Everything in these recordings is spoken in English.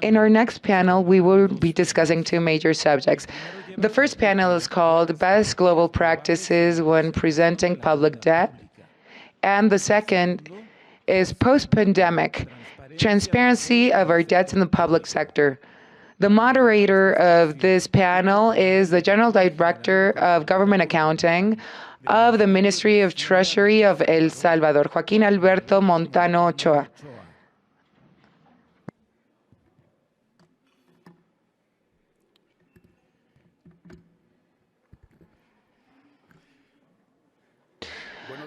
In our next panel, we will be discussing two major subjects. The first panel is called Best Global Practices when Presenting Public Debt, and the second is Post-Pandemic, Transparency of Our Debts in the Public Sector. The moderator of this panel is the General Director of Government Accounting of the Ministry of Treasury of El Salvador, Joaquín Alberto Montano Ochoa.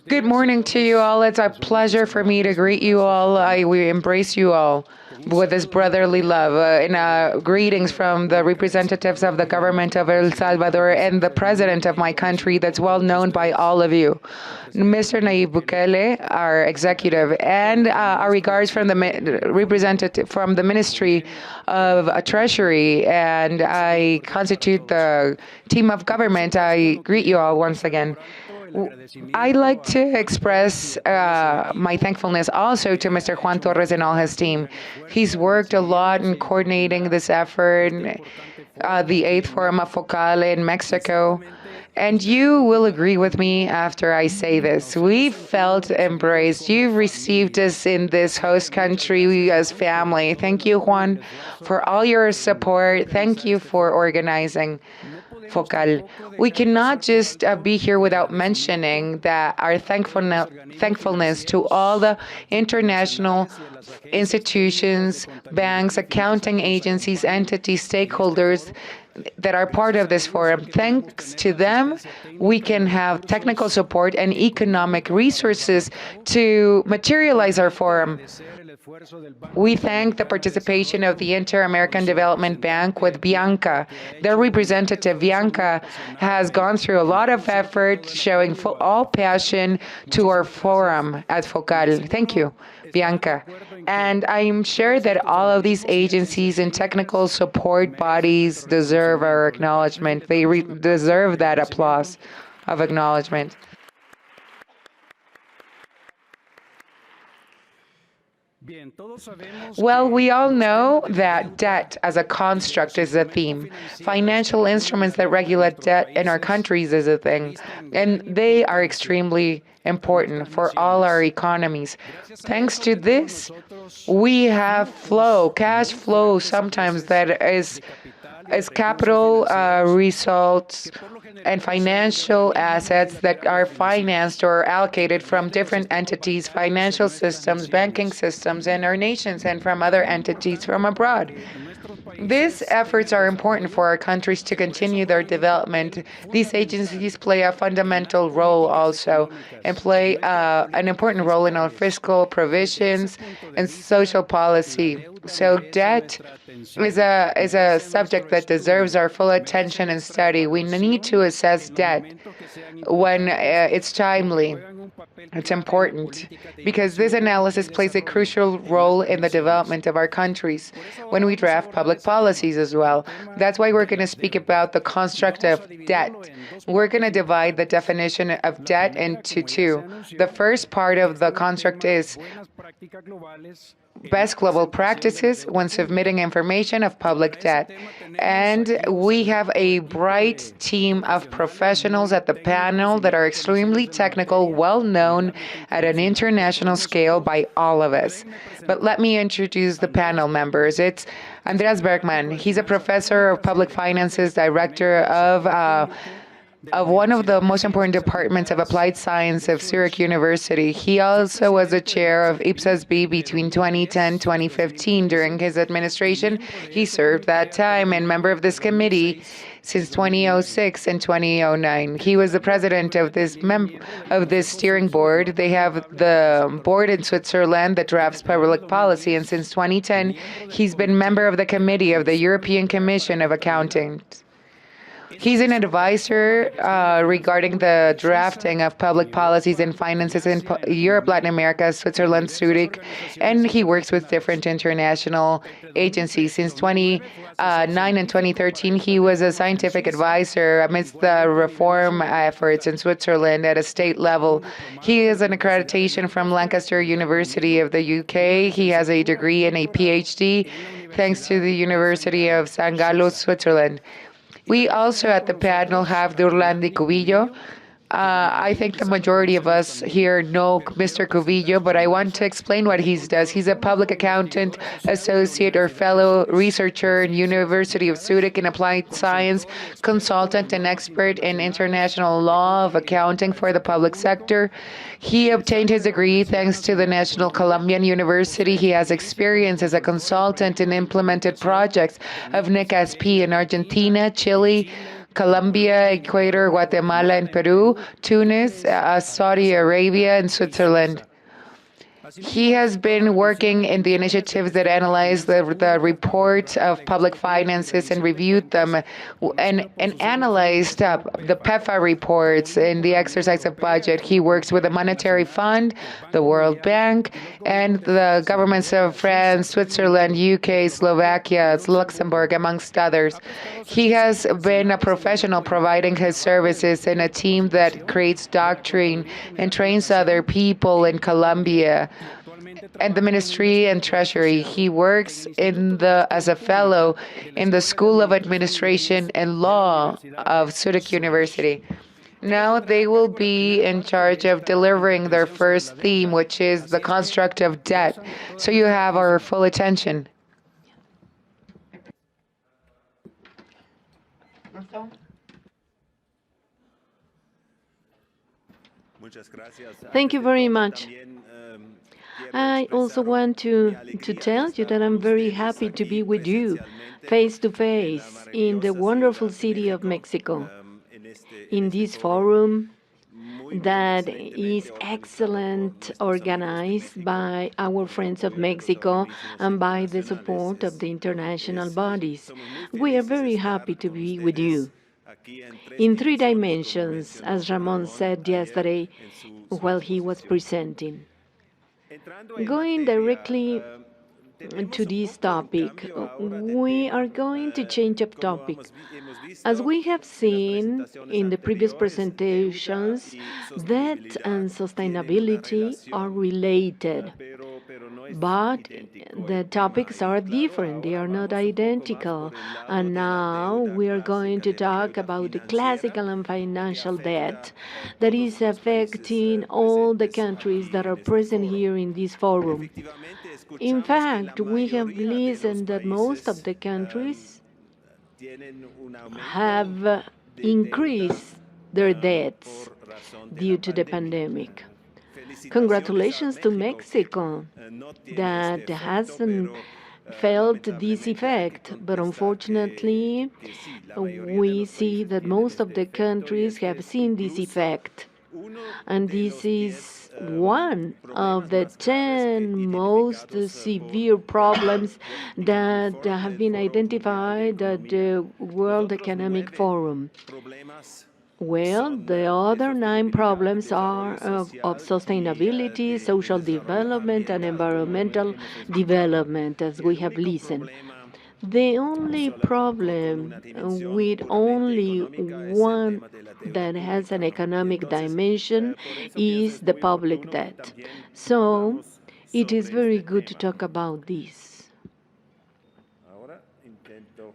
Good morning to you all. It's a pleasure for me to greet you all. We embrace you all with this brotherly love. Greetings from the representatives of the government of El Salvador and the president of my country that's well known by all of you, Mr. Nayib Bukele, our executive, and our regards from the representative from the Ministry of Treasury, and I constitute the team of government. I greet you all once again. I'd like to express my thankfulness also to Mr. Juan Torres and all his team. He's worked a lot in coordinating this effort, the 8th Forum of FOCAL in Mexico. And you will agree with me after I say this. We felt embraced. You've received us in this host country as family. Thank you, Juan, for all your support. Thank you for organizing FOCAL. We cannot just be here without mentioning that our thankfulness to all the international institutions, banks, accounting agencies, entities, stakeholders that are part of this forum. Thanks to them, we can have technical support and economic resources to materialize our forum. We thank the participation of the Inter-American Development Bank with Bianca. Their representative, Bianca, has gone through a lot of effort, showing all passion to our forum at FOCAL. Thank you, Bianca. And I'm sure that all of these agencies and technical support bodies deserve our acknowledgement. They deserve that applause of acknowledgement. Well, we all know that debt as a construct is a theme. Financial instruments that regulate debt in our countries is a thing, and they are extremely important for all our economies. Thanks to this, we have cash flow sometimes that is capital results and financial assets that are financed or allocated from different entities, financial systems, banking systems in our nations, and from other entities from abroad. These efforts are important for our countries to continue their development. These agencies play a fundamental role also, and play an important role in our fiscal provisions and social policy. So debt is a subject that deserves our full attention and study. We need to assess debt when it's timely. It's important because this analysis plays a crucial role in the development of our countries when we draft public policies as well. That's why we're going to speak about the construct of debt. We're going to divide the definition of debt into two. The first part of the construct is best global practices when submitting information of public debt. And we have a bright team of professionals at the panel that are extremely technical, well known at an international scale by all of us. But let me introduce the panel members. It's Andreas Bergmann. He's a professor of public finances, director of one of the most important departments of applied science of Zurich University. He also was the chair of IPSAS-B between 2010-2015. During his administration, he served that time and member of this committee since 2006 and 2009. He was the president of this steering board. They have the board in Switzerland that drafts public policy, and since 2010, he's been member of the committee of the European Commission of Accounting. He's an advisor regarding the drafting of public policies and finances in Europe, Latin America, Switzerland, Zurich, and he works with different international agencies. Since 2009 and 2013, he was a scientific advisor amidst the reform efforts in Switzerland at a state level. He has an accreditation from Lancaster University of the UK. He has a degree and a PhD thanks to the University of San Gallo, Switzerland. We also at the panel have Durlandy Cubillo. I think the majority of us here know Mr. Cubillo, but I want to explain what he does. He's a public accountant, associate or fellow researcher in University of Zurich in applied science, consultant and expert in international law of accounting for the public sector. He obtained his degree thanks to the National Colombian University. He has experience as a consultant in implemented projects of NICASP in Argentina, Chile, Colombia, Ecuador, Guatemala, and Peru, Tunis, Saudi Arabia, and Switzerland. He has been working in the initiatives that analyze the reports of public finances and reviewed them and analyzed the PEFA reports in the exercise of budget. He works with the Monetary Fund, the World Bank, and the governments of France, Switzerland, UK, Slovakia, Luxembourg, amongst others. He has been a professional providing his services in a team that creates doctrine and trains other people in Colombia and the Ministry and Treasury. He works as a fellow in the School of Administration and Law of Zurich University. Now they will be in charge of delivering their first theme, which is the construct of debt. So you have our full attention. Thank you very much. I also want to tell you that I'm very happy to be with you face to face in the wonderful city of Mexico, in this forum that is excellent, organized by our friends of Mexico and by the support of the international bodies. We are very happy to be with you in three dimensions, as Ramon said yesterday while he was presenting. Going directly to this topic, we are going to change of topic. As we have seen in the previous presentations, debt and sustainability are related, but the topics are different, they are not identical. And now we are going to talk about the classical and financial debt that is affecting all the countries that are present here in this forum. In fact, we have listened that most of the countries have increased their debts due to the pandemic. Congratulations to Mexico that hasn't felt this effect, but unfortunately, we see that most of the countries have seen this effect. And this is one of the 10 most severe problems that have been identified at the World Economic Forum. Well, the other 9 problems are of sustainability, social development, and environmental development, as we have listened. The only problem with only one that has an economic dimension is the public debt. So it is very good to talk about this. Ahora intento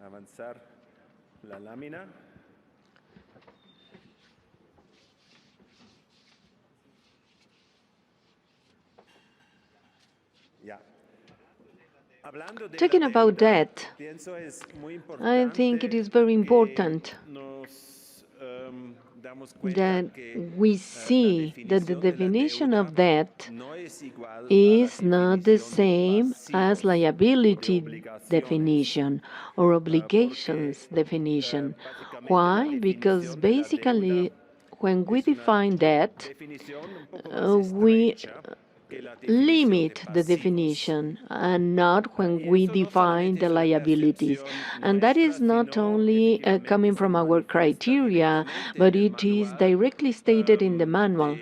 avanzar la lámina. Talking about debt, I think it is very important that we see that the definition of debt is not the same as liability definition or obligations definition. Why? Because basically when we define debt, we limit the definition and not when we define the liabilities. And that is not only coming from our criteria, but it is directly stated in the manual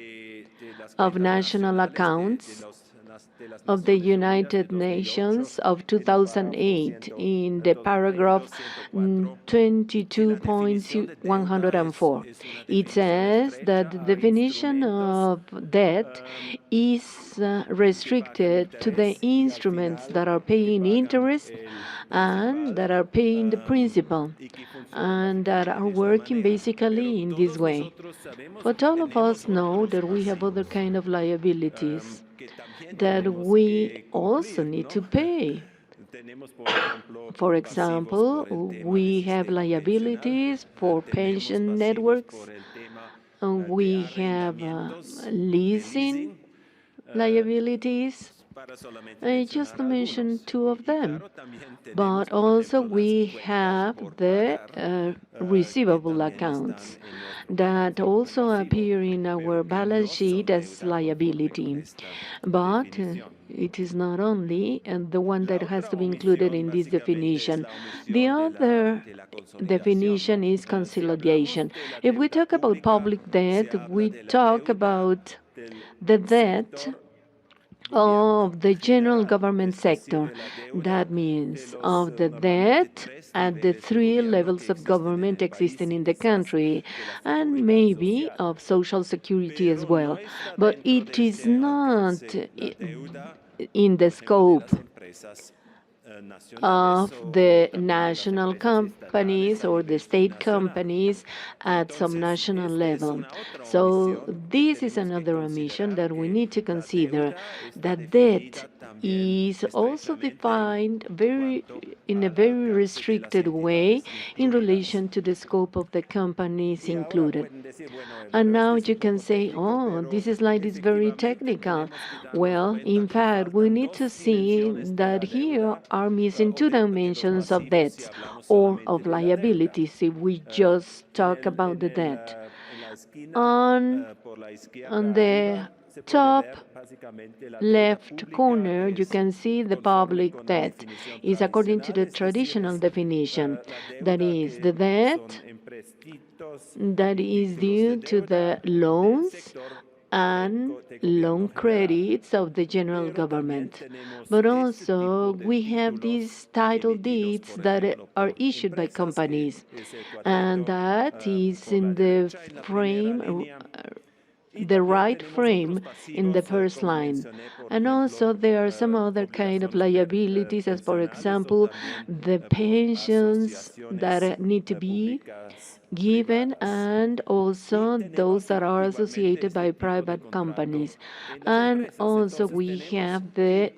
of national accounts of the United Nations of 2008 in the paragraph 22.104. It says that the definition of debt is restricted to the instruments that are paying interest and that are paying the principal and that are working basically in this way. But all of us know that we have other kind of liabilities that we also need to pay. For example, we have liabilities for pension networks, we have leasing liabilities. I just mentioned two of them. But also we have the receivable accounts that also appear in our balance sheet as liability. But it is not only the one that has to be included in this definition. The other definition is consolidation. If we talk about public debt, we talk about the debt of the general government sector. That means of the debt at the three levels of government existing in the country, and maybe of social security as well. But it is not in the scope of the national companies or the state companies at some national level. So this is another omission that we need to consider, that debt is also defined in a very restricted way in relation to the scope of the companies included. And now you can say, oh, this slide is very technical. Well, in fact, we need to see that here are missing two dimensions of debts or of liabilities if we just talk about the debt. On the top left corner, you can see the public debt is according to the traditional definition. That is, the debt that is due to the loans and loan credits of the general government. But also we have these title deeds that are issued by companies, and that is in the frame, the right frame in the first line. And also there are some other kind of liabilities, as for example, the pensions that need to be given, and also those that are associated by private companies. And also we have the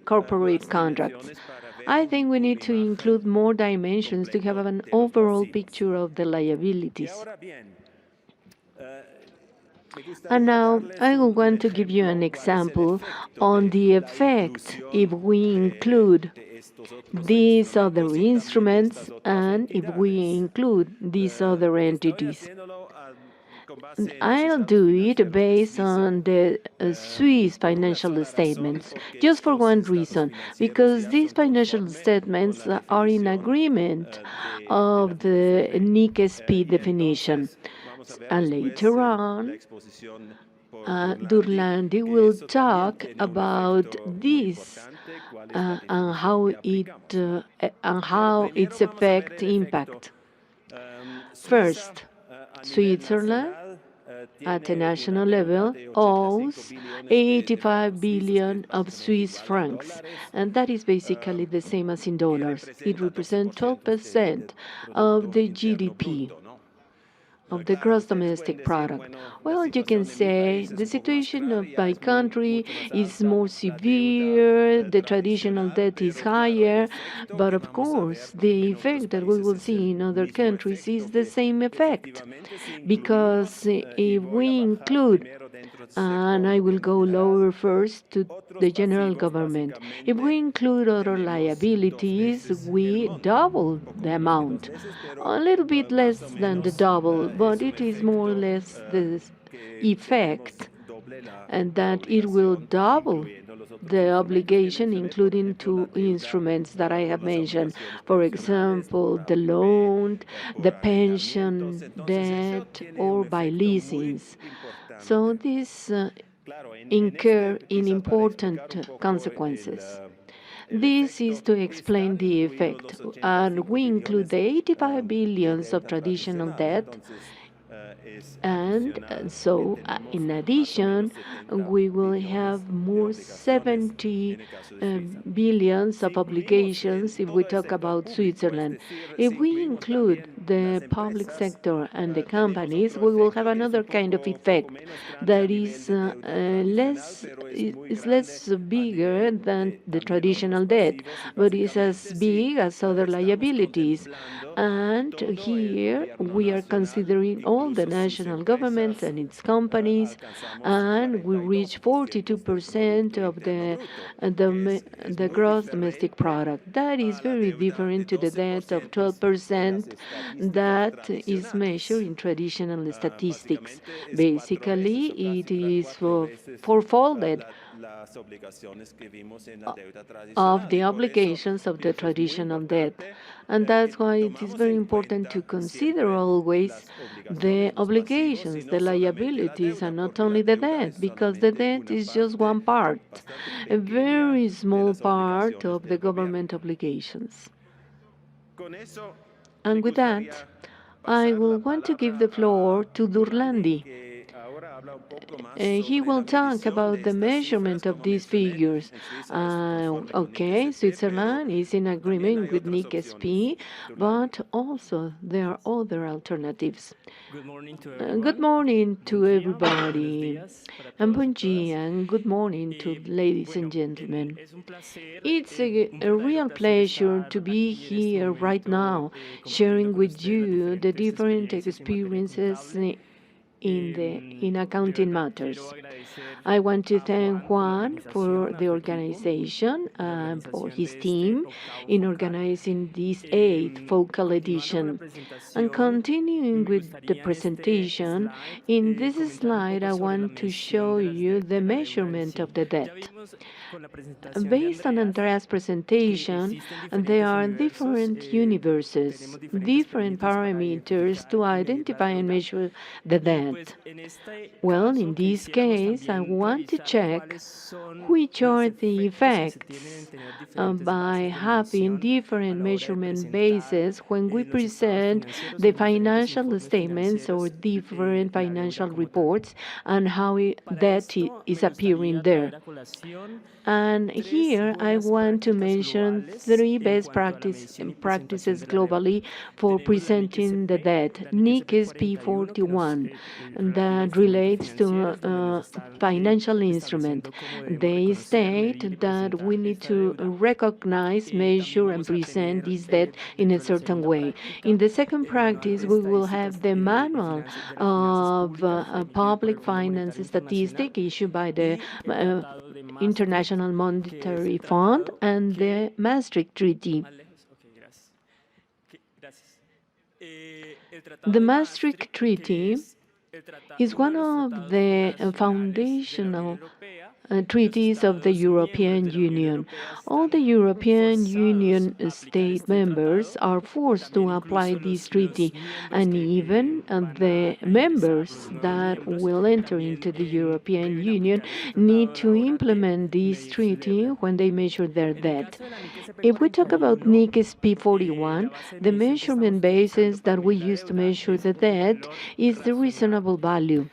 corporate contracts. I think we need to include more dimensions to have an overall picture of the liabilities. And now I will want to give you an example on the effect if we include these other instruments and if we include these other entities. I'll do it based on the Swiss financial statements, just for one reason, because these financial statements are in agreement of the NIC-SP definition. And later on, Durlandy will talk about this and how its effect impact. First, Switzerland at a national level owes 85 billion of Swiss francs, and that is basically the same as in dollars. It represents 12% of the GDP, of the gross domestic product. Well, you can say the situation of my country is more severe, the traditional debt is higher, but of course the effect that we will see in other countries is the same effect, because if we include, and I will go lower first to the general government. If we include other liabilities, we double the amount. A little bit less than the double, but it is more or less the effect and that it will double the obligation, including two instruments that I have mentioned. For example, the loan, the pension debt, or by leasings. So this incur in important consequences. This is to explain the effect, and we include the 85 billions of traditional debt, and so in addition, we will have more 70 billions of obligations if we talk about Switzerland. If we include the public sector and the companies, we will have another kind of effect that is less bigger than the traditional debt, but is as big as other liabilities. And here we are considering all the national government and its companies, and we reach 42% of the gross domestic product. That is very different to the debt of 12% that is measured in traditional statistics. Basically, it is fourfolded of the obligations of the traditional debt. And that's why it is very important to consider always the obligations, the liabilities, and not only the debt, because the debt is just one part, a very small part of the government obligations. And with that, I will want to give the floor to Durlandy. He will talk about the measurement of these figures. Okay, Switzerland is in agreement with NIC-SP, but also there are other alternatives. Good morning to everybody, and bon dia, and good morning to ladies and gentlemen. It's a real pleasure to be here right now, sharing with you the different experiences in accounting matters. I want to thank Juan for the organization and for his team in organizing this 8th focal edition. And continuing with the presentation, in this slide I want to show you the measurement of the debt. Based on Andreas' presentation, there are different universes, different parameters to identify and measure the debt. Well, in this case, I want to check which are the effects by having different measurement bases when we present the financial statements or different financial reports and how debt is appearing there. And here I want to mention 3 best practices globally for presenting the debt. NIC-SP 41 that relates to financial instrument. They state that we need to recognize, measure, and present this debt in a certain way. In the second practice, we will have the manual of public finance statistic issued by the International Monetary Fund and the Maastricht Treaty. The Maastricht Treaty is one of the foundational treaties of the European Union. All the European Union state members are forced to apply this treaty, and even the members that will enter into the European Union need to implement this treaty when they measure their debt. If we talk about NIC-SP 41, the measurement basis that we use to measure the debt is the reasonable value.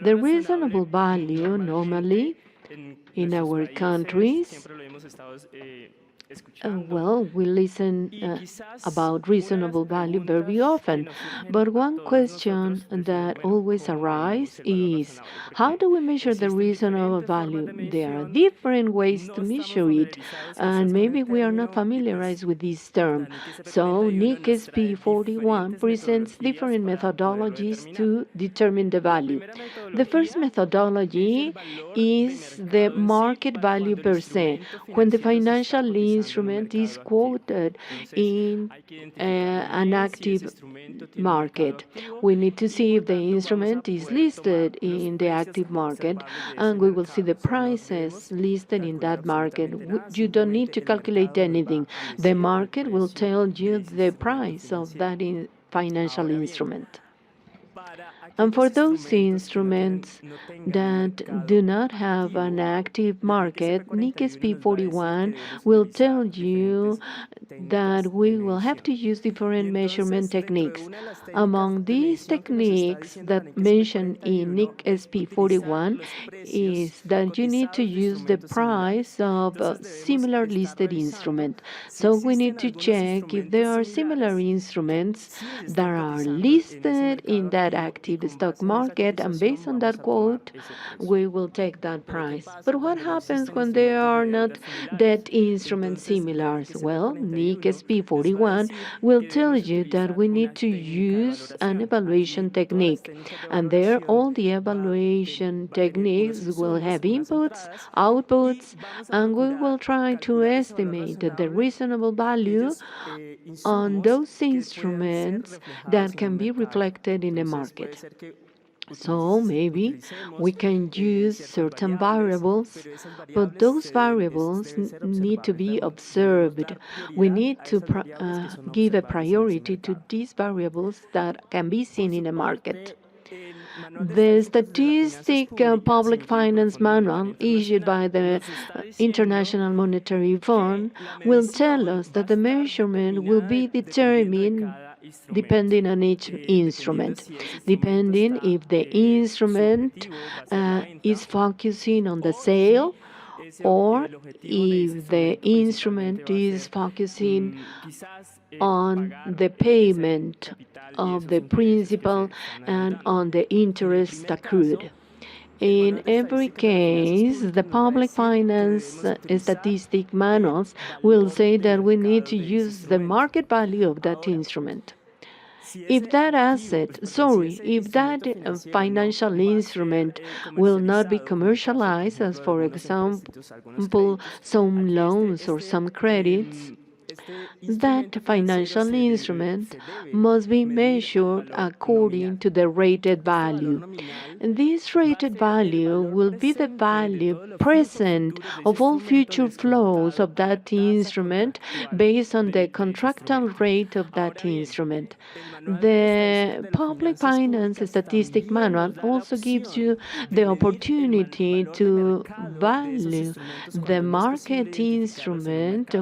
The reasonable value normally in our countries, well, we listen about reasonable value very often, but one question that always arises is, how do we measure the reasonable value? There are different ways to measure it, and maybe we are not familiarized with this term. So NIC-SP 41 presents different methodologies to determine the value. The first methodology is the market value per se, when the financial instrument is quoted in an active market. We need to see if the instrument is listed in the active market, and we will see the prices listed in that market. You don't need to calculate anything. The market will tell you the price of that financial instrument. And for those instruments that do not have an active market, NIC SP41 will tell you that we will have to use different measurement techniques. Among these techniques that mentioned in NIC SP41 is that you need to use the price of a similar listed instrument. So we need to check if there are similar instruments that are listed in that active stock market, and based on that quote, we will take that price. But what happens when there are not that instrument similars? Well, NIC SP41 will tell you that we need to use an evaluation technique, and there all the evaluation techniques will have inputs, outputs, and we will try to estimate the reasonable value on those instruments that can be reflected in the market. So maybe we can use certain variables, but those variables need to be observed. We need to give a priority to these variables that can be seen in the market. The Statistic Public Finance Manual issued by the International Monetary Fund will tell us that the measurement will be determined depending on each instrument, depending if the instrument is focusing on the sale or if the instrument is focusing on the payment of the principal and on the interest accrued. In every case, the public finance statistic manuals will say that we need to use the market value of that instrument. If that financial instrument will not be commercialized, as for example, some loans or some credits, that financial instrument must be measured according to the rated value. And this rated value will be the value present of all future flows of that instrument based on the contractual rate of that instrument. The Public Finance Statistic Manual also gives you the opportunity to value the market instrument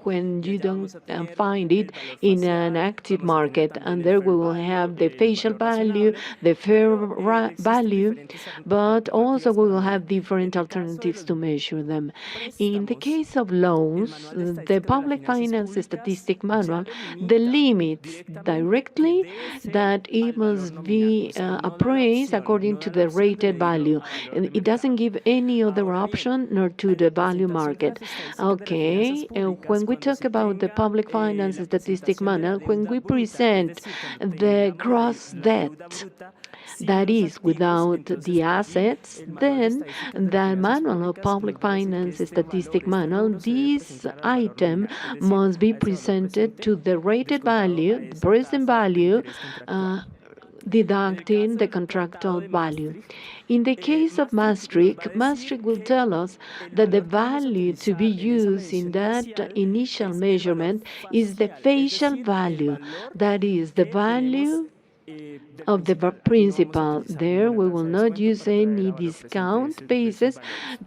when you don't find it in an active market, and there we will have the facial value, the fair value, but also we will have different alternatives to measure them. In the case of loans, the Public Finance Statistic Manual delimits directly that it must be appraised according to the rated value, and it doesn't give any other option nor to the value market. Okay, when we talk about the Public Finance Statistic Manual, when we present the gross debt, that is without the assets, then the manual of Public Finance Statistic Manual, this item must be presented to the rated value, the present value, deducting the contractual value. In the case of Maastricht, Maastricht will tell us that the value to be used in that initial measurement is the facial value, that is the value of the principal. There we will not use any discount basis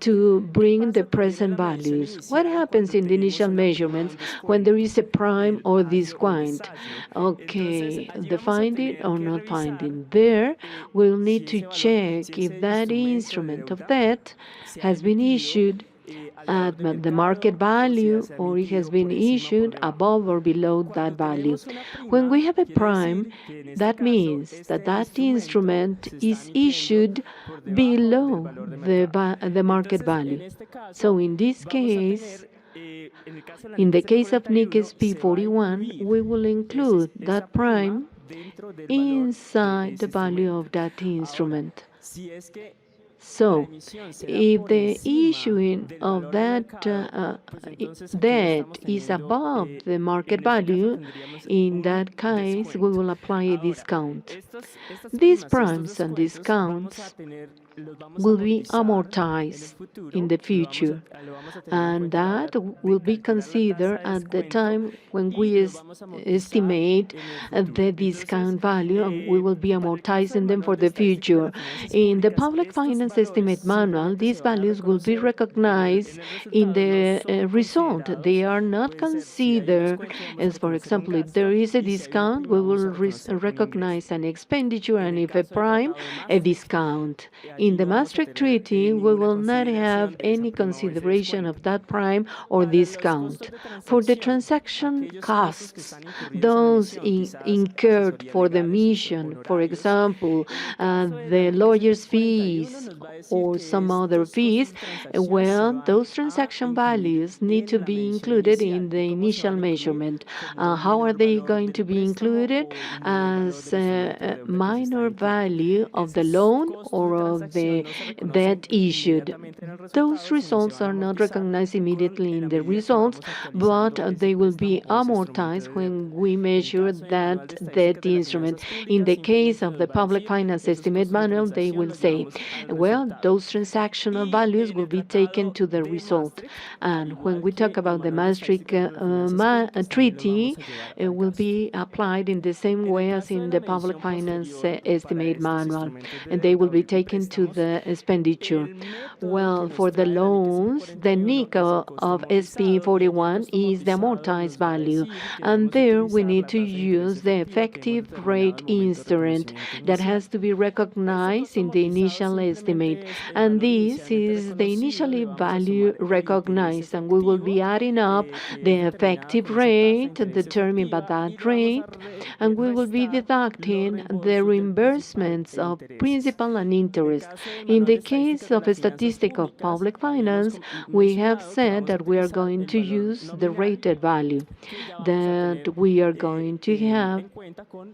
to bring the present values. What happens in the initial measurements when there is a prime or discount? Okay, the finding or not finding. There we'll need to check if that instrument of debt has been issued at the market value or it has been issued above or below that value. When we have a prime, that means that that instrument is issued below the market value. So in this case, in the case of NIC SP41, we will include that prime inside the value of that instrument. So, if the issuing of that debt is above the market value, in that case, we will apply a discount. These primes and discounts will be amortized in the future, and that will be considered at the time when we estimate the discount value, and we will be amortizing them for the future. In the public finance estimate manual, these values will be recognized in the result. They are not considered as, for example, if there is a discount, we will recognize an expenditure, and if a prime, a discount. In the Maastricht Treaty, we will not have any consideration of that prime or discount. For the transaction costs, those incurred for the mission, for example, the lawyer's fees or some other fees, well, those transaction values need to be included in the initial measurement. How are they going to be included? As a minor value of the loan or of the debt issued. Those results are not recognized immediately in the results, but they will be amortized when we measure that debt instrument. In the case of the public finance estimate manual, they will say, well, those transactional values will be taken to the result. And when we talk about the Maastricht Treaty, it will be applied in the same way as in the public finance estimate manual, and they will be taken to the expenditure. Well, for the loans, the NIC of SP 41 is the amortized value, and there we need to use the effective rate instrument that has to be recognized in the initial estimate, and this is the initially value recognized, and we will be adding up the effective rate determined by that rate, and we will be deducting the reimbursements of principal and interest. In the case of a statistic of public finance, we have said that we are going to use the rated value, that we are going to have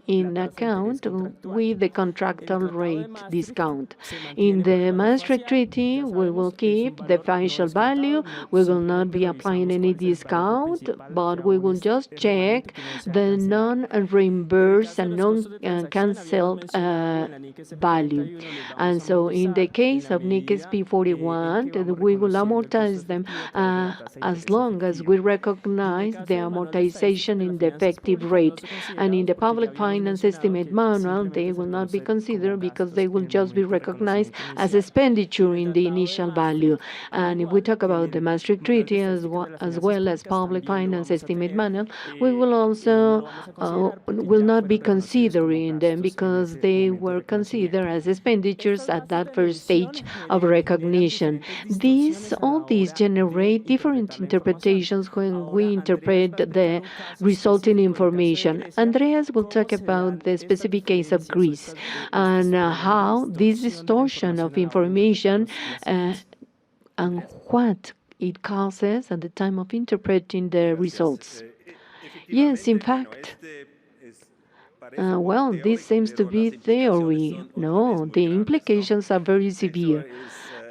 in account with the contractual rate discount. In the Maastricht Treaty, we will keep the official value. We will not be applying any discount, but we will just check the non-reimbursed and non-cancelled value. And so in the case of NIC SP 41, we will amortize them as long as we recognize the amortization in the effective rate. And in the public finance estimate manual, they will not be considered because they will just be recognized as expenditure in the initial value. And if we talk about the Maastricht Treaty as well as public finance estimate manual, we will also will not be considering them because they were considered as expenditures at that first stage of recognition. All these generate different interpretations when we interpret the resulting information. Andreas will talk about the specific case of Greece and how this distortion of information and what it causes at the time of interpreting the results. Yes, in fact, well, this seems to be theory. No, the implications are very severe.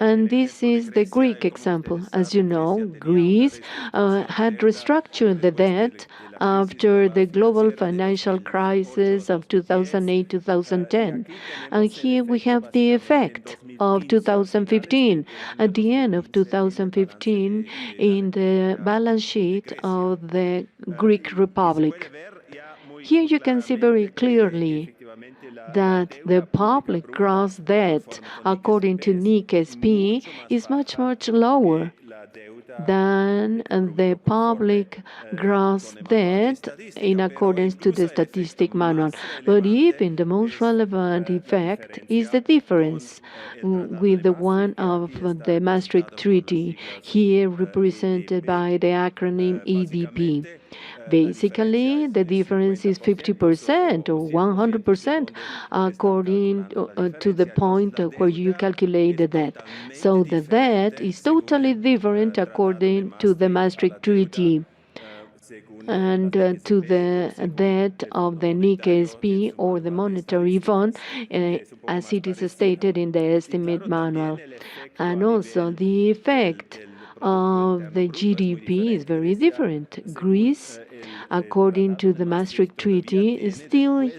And this is the Greek example. As you know, Greece had restructured the debt after the global financial crisis of 2008-2010. And here we have the effect of 2015. At the end of 2015, in the balance sheet of the Greek Republic. Here you can see very clearly that the public gross debt, according to NIC SP, is much lower than the public gross debt in accordance to the statistic manual. But even the most relevant effect is the difference with the one of the Maastricht Treaty, here represented by the acronym EDP. Basically, the difference is 50% or 100% according to the point where you calculate the debt. So the debt is totally different according to the Maastricht Treaty. and to the debt of the NIC-SP or the monetary fund, as it is stated in the estimate manual. And also the effect of the GDP is very different. Greece, according to the Maastricht Treaty, still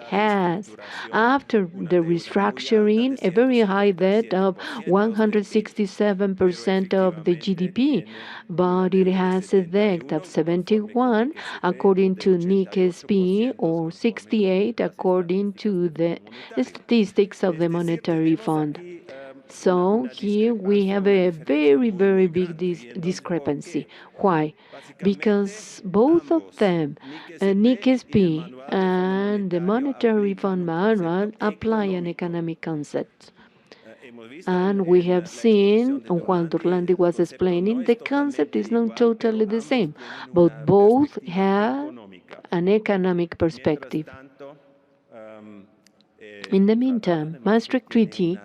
has, after the restructuring, a very high debt of 167% of the GDP, but it has a debt of 71 according to NIC-SP or 68 according to the statistics of the Monetary Fund. So here we have a very, very big discrepancy. Why? Because both of them, NIC-SP and the Monetary Fund Manual, apply an economic concept. And we have seen, while Durlandy was explaining, the concept is not totally the same, but both have an economic perspective. In the meantime, Maastricht Treaty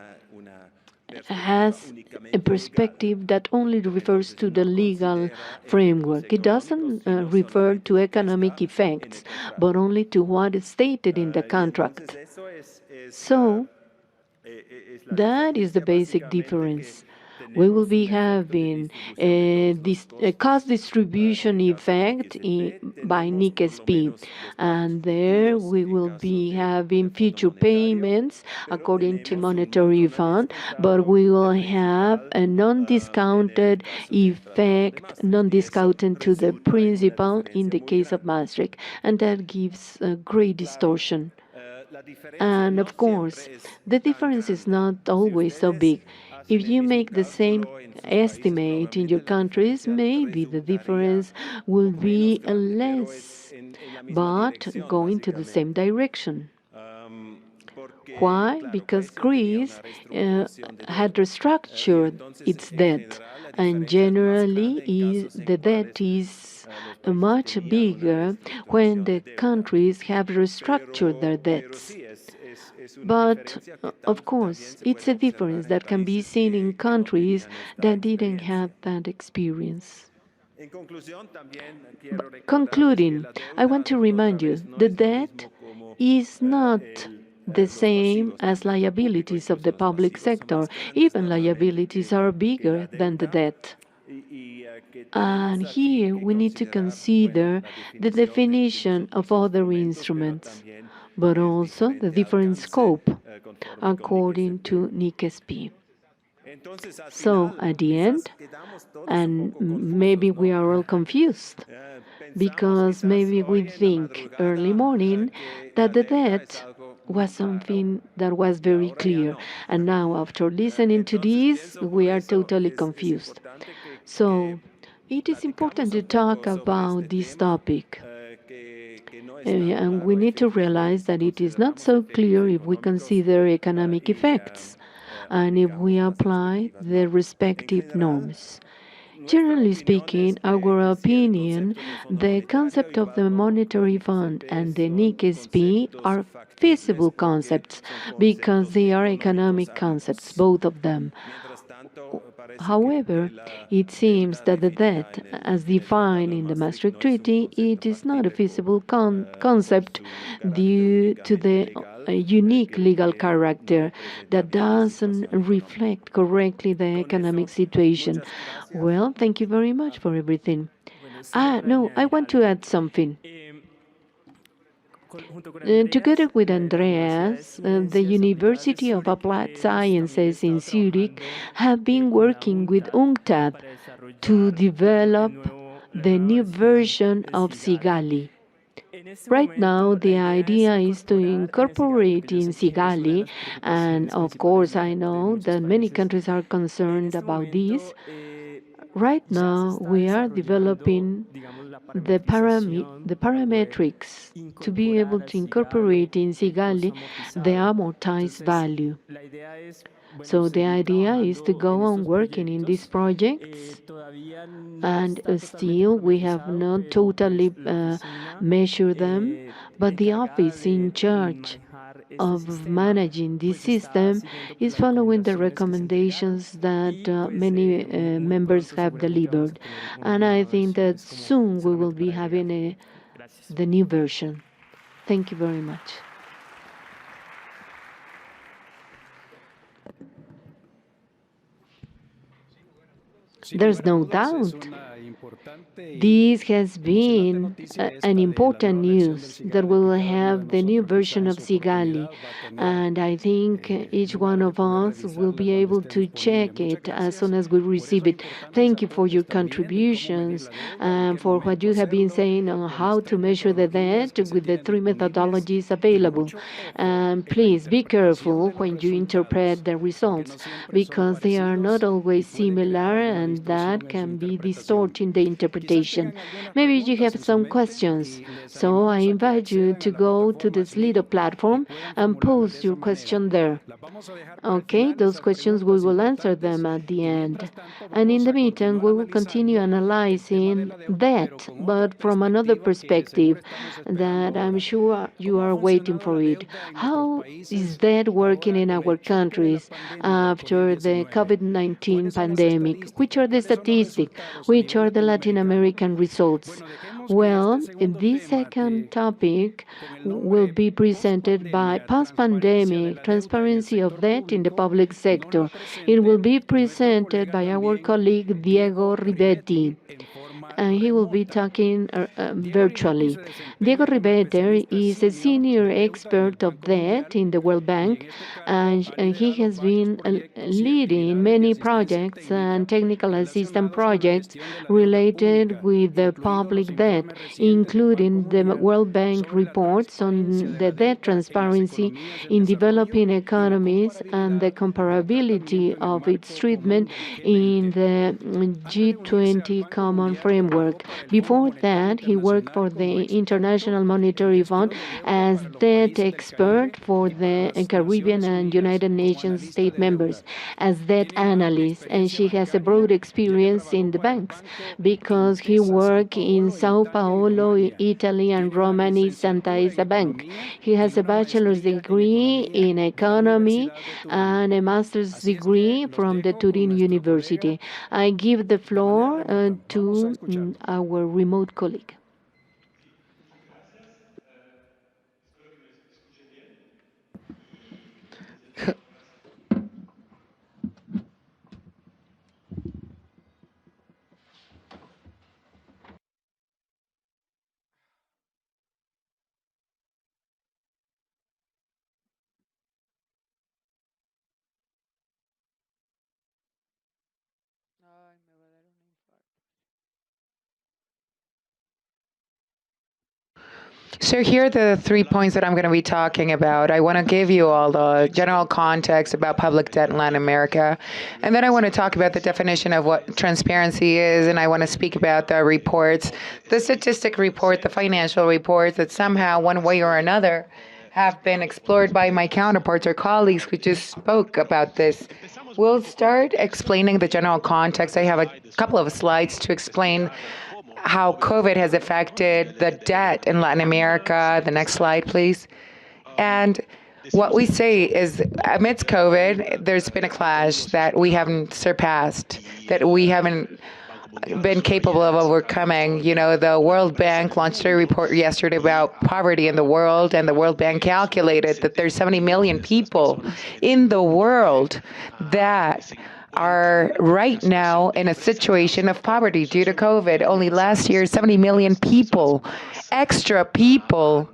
has a perspective that only refers to the legal framework. It doesn't refer to economic effects, but only to what is stated in the contract. So, that is the basic difference. We will be having this cost distribution effect by NIC-SP, and there we will be having future payments according to monetary fund, but we will have a non-discounted effect, non-discounted to the principal in the case of Maastricht, and that gives a great distortion. And of course, the difference is not always so big. If you make the same estimate in your countries, maybe the difference will be less, but going to the same direction. Why? Because Greece had restructured its debt, and generally the debt is much bigger when the countries have restructured their debts. But, of course, it's a difference that can be seen in countries that didn't have that experience. Concluding, I want to remind you, the debt is not the same as liabilities of the public sector. Even liabilities are bigger than the debt. And here we need to consider the definition of other instruments, but also the different scope according to NIC-SP. So at the end, and maybe we are all confused, because maybe we think early morning that the debt was something that was very clear, and now after listening to this, we are totally confused. So it is important to talk about this topic. And we need to realize that it is not so clear if we consider economic effects and if we apply the respective norms. Generally speaking, our opinion, the concept of the monetary fund and the NIC-SP are feasible concepts because they are economic concepts, both of them. However, it seems that the debt, as defined in the Maastricht Treaty, it is not a feasible concept due to the unique legal character that doesn't reflect correctly the economic situation. Well, thank you very much for everything. No, I want to add something. Together with Andreas, the University of Applied Sciences in Zurich have been working with UNCTAD to develop the new version of Sigali. Right now, the idea is to incorporate in Sigali, and of course I know that many countries are concerned about this. Right now, we are developing the parametrics to be able to incorporate in Sigali the amortized value. So the idea is to go on working in these projects, and still we have not totally measured them, but the office in charge of managing this system is following the recommendations that many members have delivered. And I think that soon we will be having the new version. Thank you very much. There's no doubt. This has been an important news that we will have the new version of Sigali, and I think each one of us will be able to check it as soon as we receive it. Thank you for your contributions and for what you have been saying on how to measure the debt with the three methodologies available. And please be careful when you interpret the results, because they are not always similar, and that can be distorting the interpretation. Maybe you have some questions, so I invite you to go to the Slido platform and post your question there. Okay, those questions we will answer them at the end. And in the meantime, we will continue analyzing that, but from another perspective that I'm sure you are waiting for it. How is that working in our countries after the COVID-19 pandemic? Which are the statistics? Which are the Latin American results? Well, this second topic will be presented by post-pandemic transparency of debt in the public sector. It will be presented by our colleague Diego Rivetti, and he will be talking virtually. Diego Rivetti is a senior expert of debt in the World Bank, and he has been leading many projects and technical assistance projects related with the public debt, including the World Bank reports on the debt transparency in developing economies and the comparability of its treatment in the G20 Common Framework. Before that, he worked for the International Monetary Fund as debt expert for the Caribbean and United Nations state members, as debt analyst, and she has a broad experience in the banks because he worked in Sao Paulo, Italy, and Romani Santa Isa Bank. He has a bachelor's degree in economy and a master's degree from the Turin University. I give the floor to our remote colleague. So here are the 3 points that I'm going to be talking about. I want to give you all the general context about public debt in Latin America. And then I want to talk about the definition of what transparency is. And I want to speak about the reports, the statistic report, the financial reports that somehow, one way or another, have been explored by my counterparts or colleagues who just spoke about this. We'll start explaining the general context. I have a couple of slides to explain how COVID has affected the debt in Latin America. The next slide, please. And what we say is, amidst COVID, there's been a clash that we haven't surpassed, that we haven't been capable of overcoming. You know, the World Bank launched a report yesterday about poverty in the world, and the World Bank calculated that there's 70 million people in the world that are right now in a situation of poverty due to COVID. Only last year, 70 million people, extra people,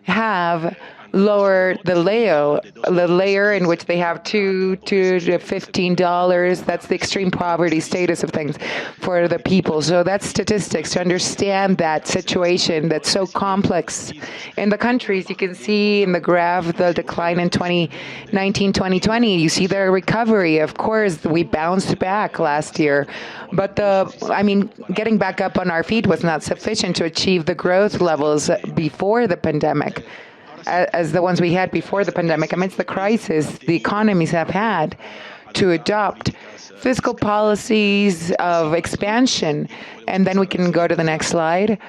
have lowered the layer in which they have $2 to $15. That's the extreme poverty status of things for the people. So that's statistics to understand that situation that's so complex in the countries. You can see in the graph the decline in 2019, 2020. You see the recovery. Of course, we bounced back last year, but getting back up on our feet was not sufficient to achieve the growth levels before the pandemic, as the ones we had before the pandemic. Amidst the crisis the economies have had to adopt fiscal policies of expansion. And then we can go to the next slide.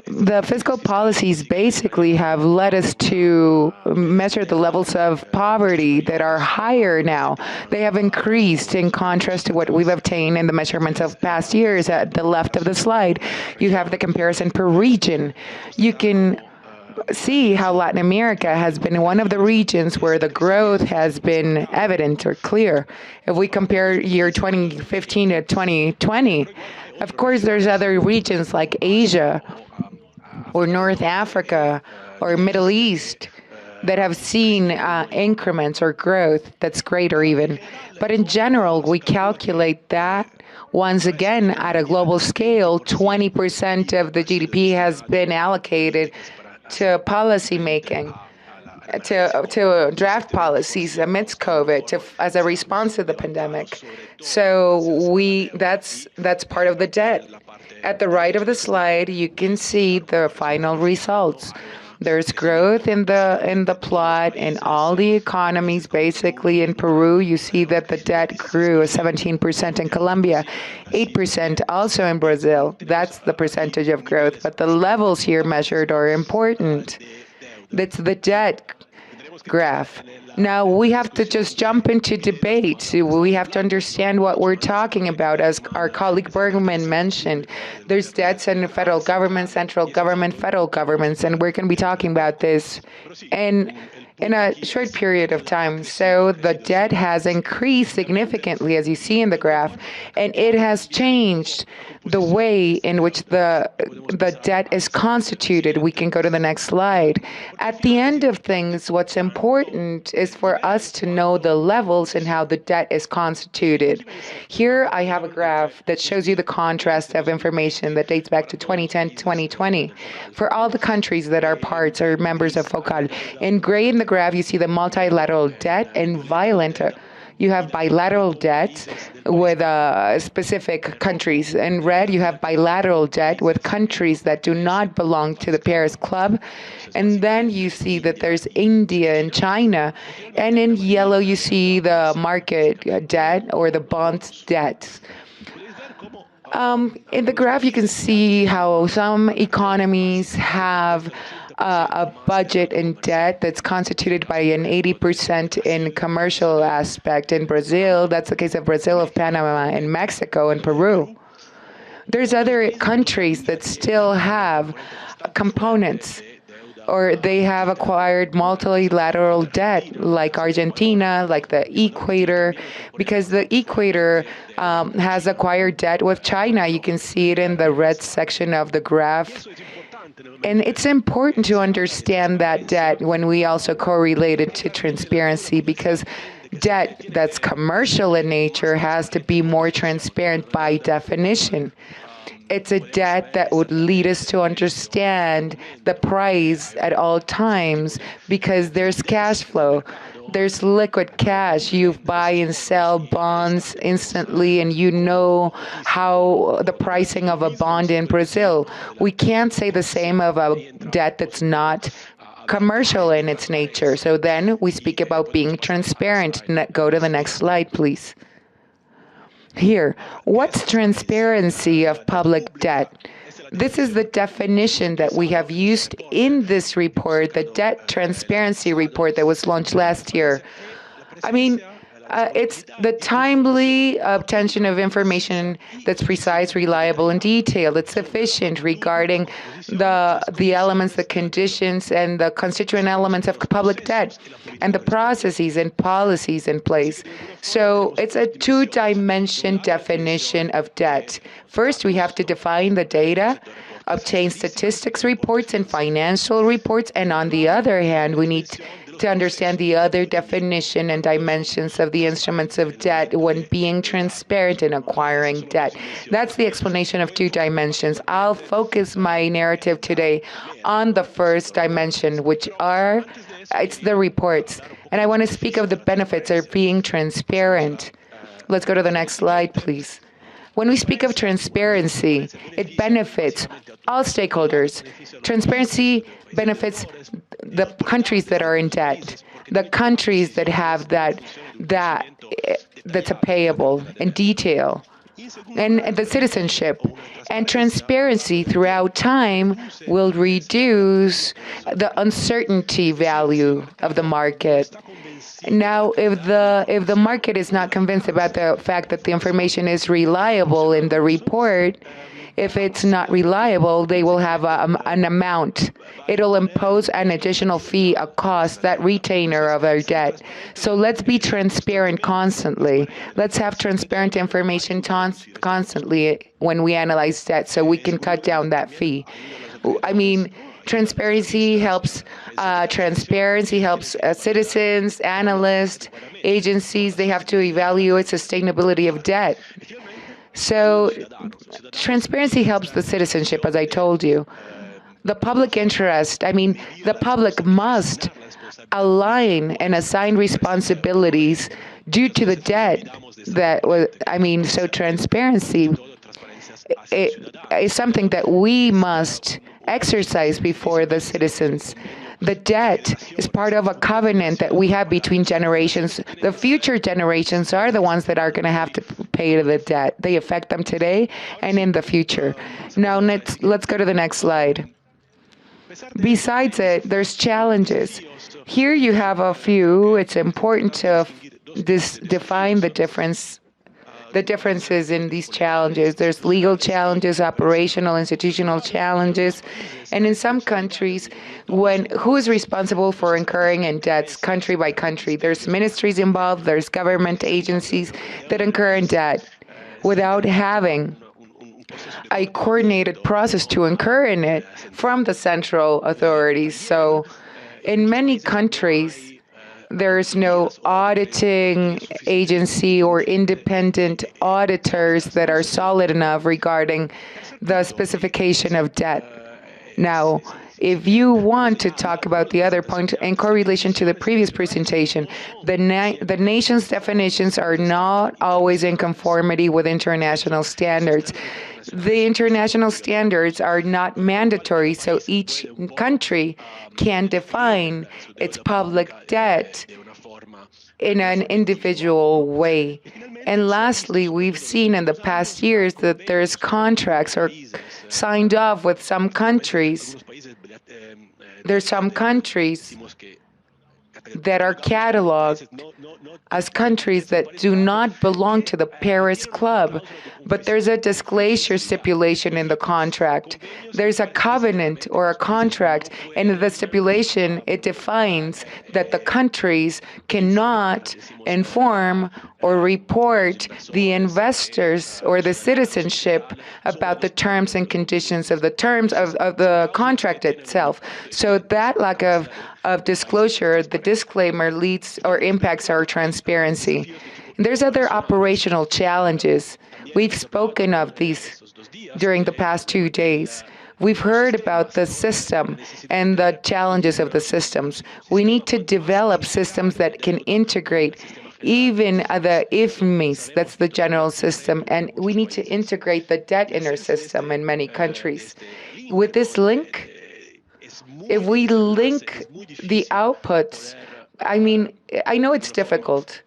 the fiscal policies basically have led us to measure the levels of poverty that are higher now. They have increased in contrast to what we've obtained in the measurements of past years. At the left of the slide, you have the comparison per region. You can see how Latin America has been one of the regions where the growth has been evident or clear. If we compare year 2015 to 2020, of course, there's other regions like Asia or North Africa or Middle East that have seen increments or growth that's greater even. But in general, we calculate that once again at a global scale, 20% of the GDP has been allocated to policy making, to draft policies amidst COVID, as a response to the pandemic. So that's part of the debt. At the right of the slide, you can see the final results. There's growth in the plot in all the economies. Basically, in Peru, you see that the debt grew 17% in Colombia, 8% also in Brazil. That's the percentage of growth. But the levels here measured are important. That's the debt graph. Now, we have to just jump into debate. We have to understand what we're talking about. As our colleague Bergmann mentioned, there's debts in the federal government, central government, federal governments, and we're going to be talking about this in a short period of time. So the debt has increased significantly, as you see in the graph, and it has changed the way in which the debt is constituted. We can go to the next slide. At the end of things, what's important is for us to know the levels and how the debt is constituted. Here I have a graph that shows you the contrast of information that dates back to 2010-2020 for all the countries that are parts or members of FOCAL. In gray in the graph, you see the multilateral debt, and violent you have bilateral debt with specific countries. In red, you have bilateral debt with countries that do not belong to the Paris Club. And then you see that there's India and China. And in yellow, you see the market debt or the bonds debts. In the graph, you can see how some economies have a budget in debt that's constituted by an 80% in commercial aspect. In Brazil, that's the case of Brazil, of Panama, and Mexico, and Peru. There's other countries that still have components, or they have acquired multilateral debt, like Argentina, like the Equator, because the Equator has acquired debt with China. You can see it in the red section of the graph. And it's important to understand that debt when we also correlate it to transparency, because debt that's commercial in nature has to be more transparent by definition. It's a debt that would lead us to understand the price at all times, because there's cash flow. There's liquid cash. You buy and sell bonds instantly, and you know how the pricing of a bond in Brazil. We can't say the same of a debt that's not commercial in its nature. So then we speak about being transparent. Go to the next slide, please. Here, what's transparency of public debt? This is the definition that we have used in this report, the Debt Transparency Report that was launched last year. I mean, it's the timely obtention of information that's precise, reliable, and detailed. It's sufficient regarding the elements, the conditions, and the constituent elements of public debt, and the processes and policies in place. So it's a two-dimension definition of debt. First, we have to define the data, obtain statistics reports and financial reports, and on the other hand, we need to understand the other definition and dimensions of the instruments of debt when being transparent in acquiring debt. That's the explanation of two dimensions. I'll focus my narrative today on the first dimension, which it's the reports. And I want to speak of the benefits of being transparent. Let's go to the next slide, please. When we speak of transparency, it benefits all stakeholders. Transparency benefits the countries that are in debt, the countries that have that's a payable in detail. and the citizenship. And transparency throughout time will reduce the uncertainty value of the market. Now, if the market is not convinced about the fact that the information is reliable in the report, if it's not reliable, they will have an amount. It'll impose an additional fee, a cost, that retainer of our debt. So let's be transparent constantly. Let's have transparent information constantly when we analyze debt so we can cut down that fee. I mean, transparency helps citizens, analysts, agencies. They have to evaluate sustainability of debt. So transparency helps the citizenship, as I told you. The public interest, the public must align and assign responsibilities due to the debt that was, so transparency is something that we must exercise before the citizens. The debt is part of a covenant that we have between generations. The future generations are the ones that are going to have to pay the debt. They affect them today and in the future. Now, let's go to the next slide. Besides it, there's challenges. Here you have a few. It's important to define the differences in these challenges. There's legal challenges, operational, institutional challenges, and in some countries, who is responsible for incurring in debts, country by country. There's ministries involved, there's government agencies that incur in debt without having a coordinated process to incur in it from the central authorities. So in many countries, there's no auditing agency or independent auditors that are solid enough regarding the specification of debt. Now, if you want to talk about the other point in correlation to the previous presentation, the nation's definitions are not always in conformity with international standards. The international standards are not mandatory, so each country can define its public debt in an individual way. And lastly, we've seen in the past years that there's contracts or signed off with some countries. There's some countries that are cataloged as countries that do not belong to the Paris Club, but there's a disclosure stipulation in the contract. There's a covenant or a contract, and in the stipulation, it defines that the countries cannot inform or report the investors or the citizenship about the terms and conditions of the terms of the contract itself. So that lack of disclosure, the disclaimer leads or impacts our transparency. There's other operational challenges. We've spoken of these during the past 2 days. We've heard about the system and the challenges of the systems. We need to develop systems that can integrate even the IFMIs, that's the general system, and we need to integrate the debt in our system in many countries. With this link, if we link the outputs, I know it's difficult,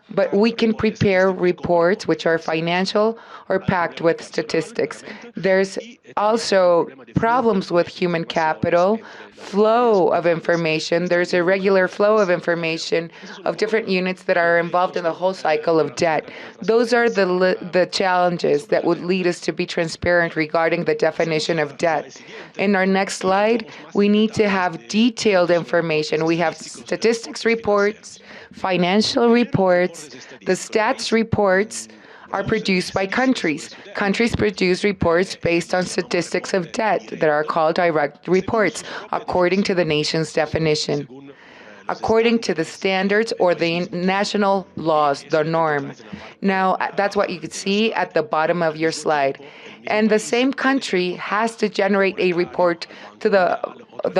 but we can prepare reports which are financial or packed with statistics. There's also problems with human capital, flow of information. There's a regular flow of information of different units that are involved in the whole cycle of debt. Those are the challenges that would lead us to be transparent regarding the definition of debt. In our next slide, we need to have detailed information. We have statistics reports, financial reports. The stats reports are produced by countries. Countries produce reports based on statistics of debt that are called direct reports, according to the nation's definition, according to the standards or the national laws, the norm. Now, that's what you could see at the bottom of your slide. And the same country has to generate a report to the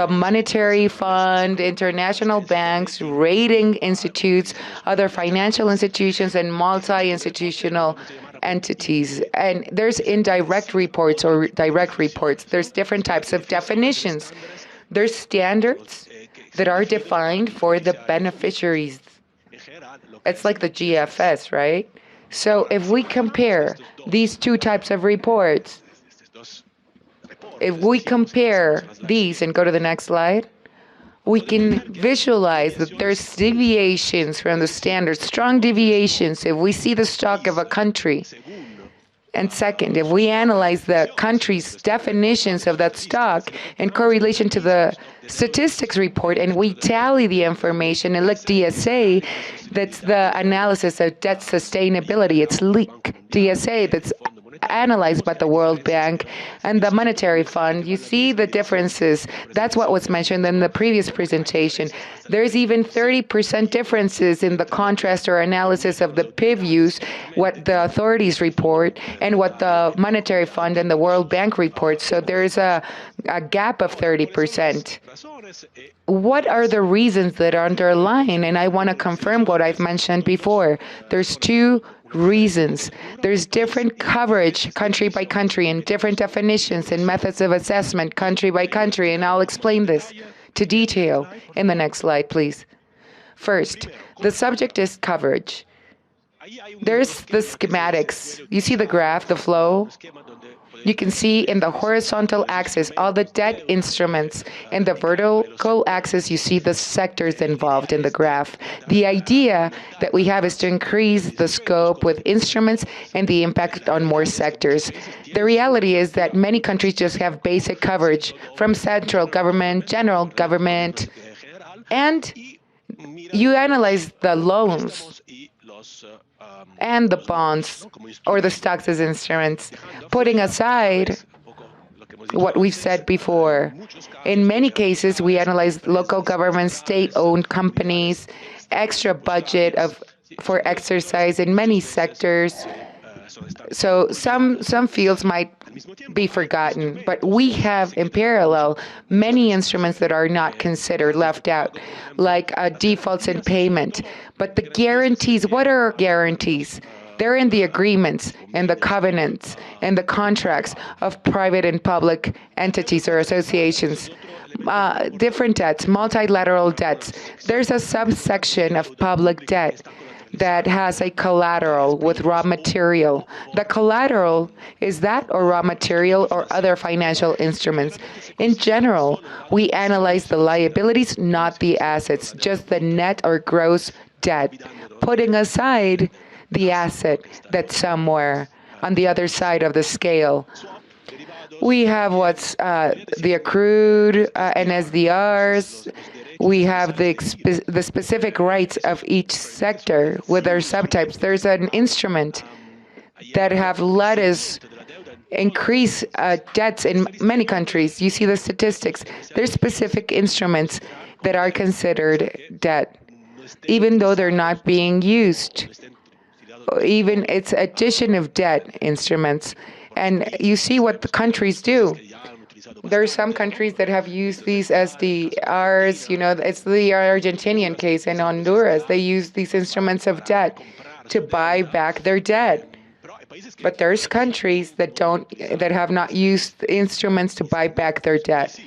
Monetary Fund, international banks, rating institutes, other financial institutions, and multi-institutional entities. And there's indirect reports or direct reports. There's different types of definitions. There's standards that are defined for the beneficiaries. It's like the GFS, right? So if we compare these two types of reports, if we compare these and go to the next slide, we can visualize that there's deviations from the standards, strong deviations. If we see the stock of a country, and second, if we analyze the country's definitions of that stock in correlation to the statistics report, and we tally the information and look DSA, that's the analysis of debt sustainability. It's LEAK DSA that's analyzed by the World Bank and the Monetary Fund. You see the differences. That's what was mentioned in the previous presentation. There's even 30% differences in the contrast or analysis of the PIVUs, what the authorities report, and what the Monetary Fund and the World Bank report. So there's a gap of 30%. What are the reasons that are underlying? And I want to confirm what I've mentioned before. There's two reasons. There's different coverage country by country and different definitions and methods of assessment country by country, and I'll explain this to detail in the next slide, please. First, the subject is coverage. There's the schematics. You see the graph, the flow? You can see in the horizontal axis all the debt instruments. In the vertical axis, you see the sectors involved in the graph. The idea that we have is to increase the scope with instruments and the impact on more sectors. The reality is that many countries just have basic coverage from central government, general government, and you analyze the loans and the bonds or the stocks as instruments, putting aside what we've said before. In many cases, we analyze local government, state-owned companies, extra budget for exercise in many sectors. So some fields might be forgotten, but we have in parallel many instruments that are not considered, left out, like defaults in payment. But the guarantees, what are our guarantees? They're in the agreements and the covenants and the contracts of private and public entities or associations. Different debts, multilateral debts. There's a subsection of public debt that has a collateral with raw material. The collateral is that or raw material or other financial instruments. In general, we analyze the liabilities, not the assets, just the net or gross debt, putting aside the asset that's somewhere on the other side of the scale. We have what's the accrued NSDRs. We have the specific rights of each sector with their subtypes. There's an instrument that have let us increase debts in many countries. You see the statistics. There's specific instruments that are considered debt, even though they're not being used. Even it's addition of debt instruments. And you see what the countries do. There are some countries that have used these SDRs. You know, it's the Argentinian case in Honduras. They use these instruments of debt to buy back their debt. But there's countries that have not used instruments to buy back their debt.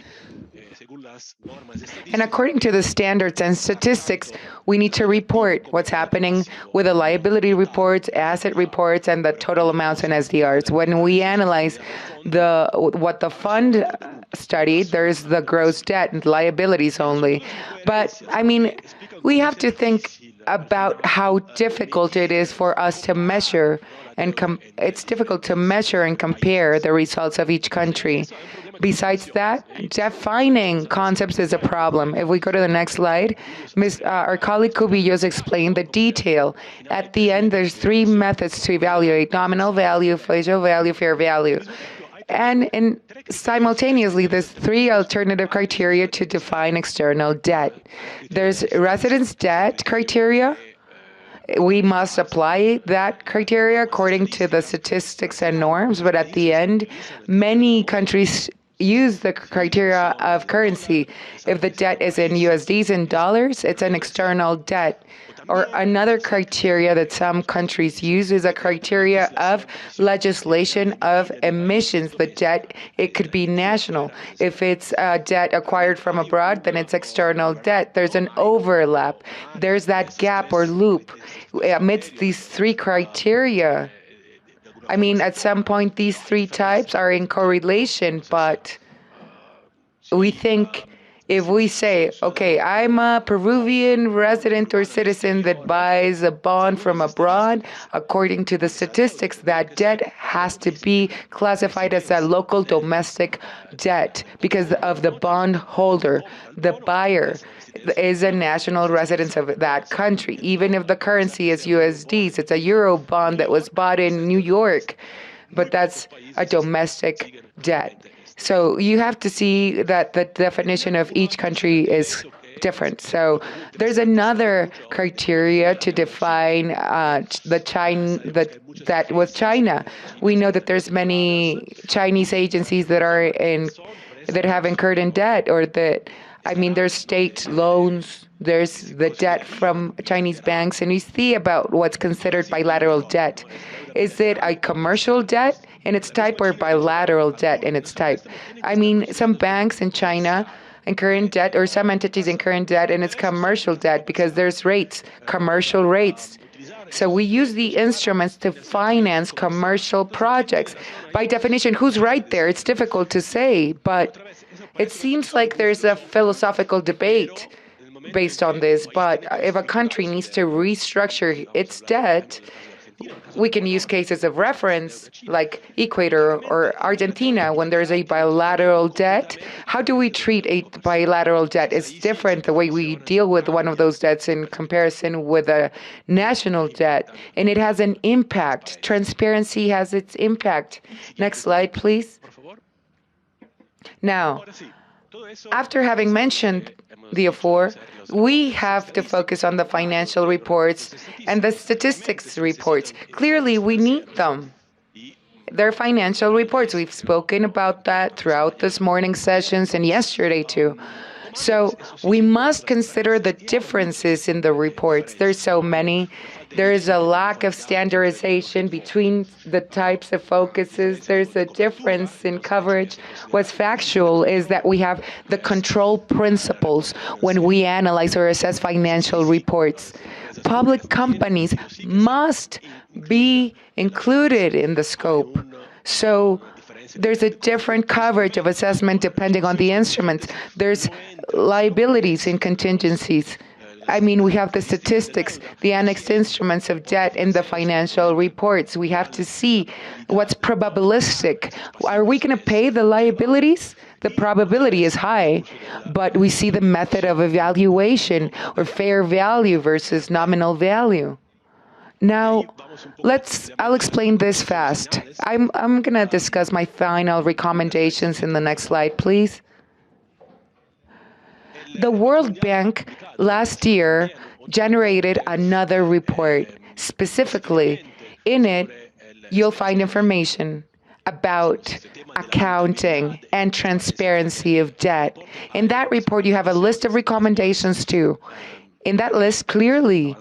And according to the standards and statistics, we need to report what's happening with the liability reports, asset reports, and the total amounts in SDRs. When we analyze what the fund studied, there's the gross debt and liabilities only. But, I mean, we have to think about how difficult it is for us to measure, and it's difficult to measure and compare the results of each country. Besides that, defining concepts is a problem. If we go to the next slide, our colleague Cubillos explained the detail. At the end, there's three methods to evaluate: nominal value, facial value, fair value. And simultaneously, there's three alternative criteria to define external debt. There's residence debt criteria. We must apply that criteria according to the statistics and norms, but at the end, many countries use the criteria of currency. If the debt is in USDs and dollars, it's an external debt. Or another criteria that some countries use is a criteria of legislation of emissions. The debt, it could be national. If it's debt acquired from abroad, then it's external debt. There's an overlap. There's that gap or loop amidst these three criteria. I mean, at some point, these three types are in correlation, but we think if we say, okay, I'm a Peruvian resident or citizen that buys a bond from abroad, according to the statistics, that debt has to be classified as a local domestic debt because of the bond holder. The buyer is a national resident of that country. Even if the currency is USDs, it's a euro bond that was bought in New York, but that's a domestic debt. So you have to see that the definition of each country is different. So there's another criteria to define that with China. We know that there's many Chinese agencies that have incurred in debt, or that, I mean, there's state loans, there's the debt from Chinese banks, and you see about what's considered bilateral debt. Is it a commercial debt in its type or bilateral debt in its type? I mean, some banks in China incur in debt, or some entities incur in debt, and it's commercial debt because there's rates, commercial rates. So we use the instruments to finance commercial projects. By definition, who's right there? It's difficult to say, but it seems like there's a philosophical debate based on this. But if a country needs to restructure its debt, we can use cases of reference like Ecuador or Argentina when there's a bilateral debt. How do we treat a bilateral debt? It's different the way we deal with one of those debts in comparison with a national debt, and it has an impact. Transparency has its impact. Next slide, please. Now, after having mentioned the afore, we have to focus on the financial reports and the statistics reports. Clearly, we need them. They're financial reports. We've spoken about that throughout this morning's sessions and yesterday too. So we must consider the differences in the reports. There's so many. There is a lack of standardization between the types of focuses. There's a difference in coverage. What's factual is that we have the control principles when we analyze or assess financial reports. Public companies must be included in the scope. So there's a different coverage of assessment depending on the instruments. There's liabilities and contingencies. I mean, we have the statistics, the annexed instruments of debt in the financial reports. We have to see what's probabilistic. Are we going to pay the liabilities? The probability is high, but we see the method of evaluation, or fair value versus nominal value. Now, I'll explain this fast. I'm going to discuss my final recommendations in the next slide, please. The World Bank last year generated another report. Specifically, in it, you'll find information about accounting and transparency of debt. In that report, you have a list of recommendations too. In that list, clearly,